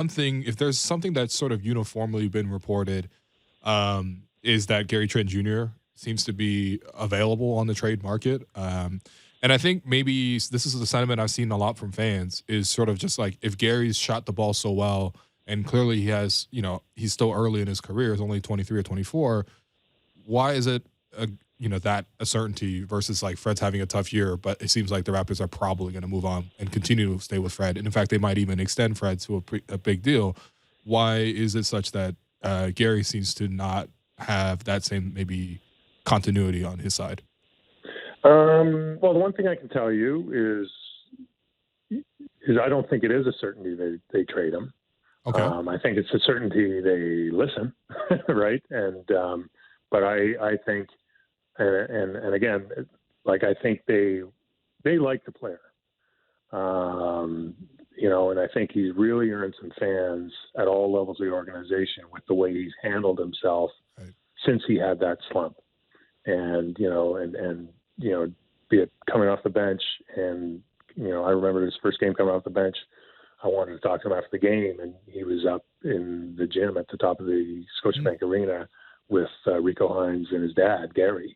one thing, if there's something that's sort of uniformly been reported, is that Gary Trent Jr. seems to be available on the trade market. And I think maybe this is the sentiment I've seen a lot from fans is sort of just like if Gary's shot the ball so well, and clearly he has, he's still early in his career, he's only 23 or 24. Why is it, that a certainty versus like Fred's having a tough year, but it seems like the Raptors are probably going to move on and continue to stay with Fred. And in fact, they might even extend Fred to a big deal. Why is it such that Gary seems to not have that same maybe continuity on his side? Well, the one thing I can tell you is I don't think it is a certainty they trade him. Okay. I think it's a certainty they listen, right? And but I think, and again, like I think they like the player, and I think he's really earned some fans at all levels of the organization with the way he's handled himself since he had that slump, and be it coming off the bench, and I remember his first game coming off the bench. I wanted to talk to him after the game, and he was up in the gym at the top of the Scotiabank Arena with Rico Hines and his dad, Gary,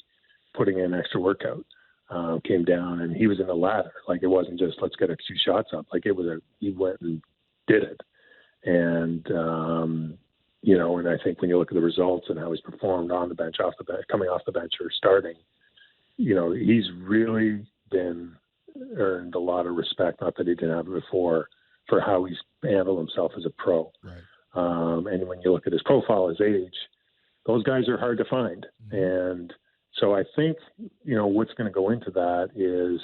putting in extra workout. Came down, and he was in the ladder. Like, it wasn't just, let's get a few shots up. Like, it was he went and did it. And, and I think when you look at the results and how he's performed on the bench, off the bench, coming off the bench or starting, he's really earned a lot of respect, not that he didn't have it before, for how he's handled himself as a pro. Right. And when you look at his profile, his age, those guys are hard to find. Mm-hmm. And so I think, what's going to go into that is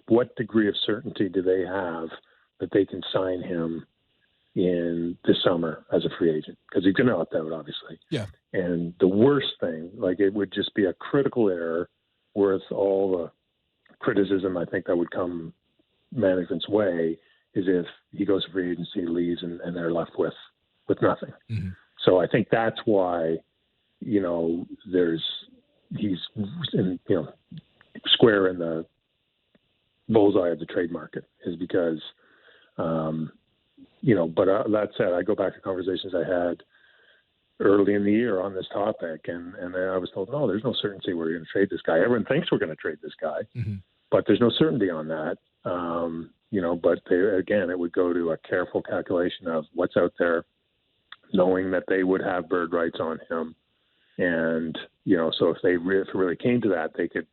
what degree of certainty do they have that they can sign him in the summer as a free agent? Because he's going to opt out, obviously. Yeah. And the worst thing, like, it would just be a critical error worth all the criticism I think that would come management's way, is if he goes to free agency, leaves, and they're left with nothing. Mm-hmm. So I think that's why, he's in, square in the bullseye of the trade market, is because, but that said, I go back to conversations I had early in the year on this topic, and then I was told, no, there's no certainty we're going to trade this guy. Everyone thinks we're going to trade this guy, mm-hmm. but there's no certainty on that. But again, it would go to a careful calculation of what's out there, knowing that they would have bird rights on him. And, so if it really came to that, they could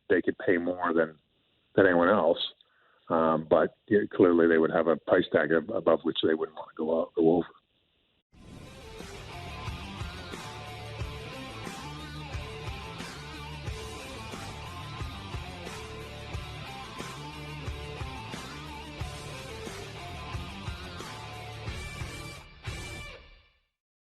pay more than anyone else. But clearly they would have a price tag above which they wouldn't want to go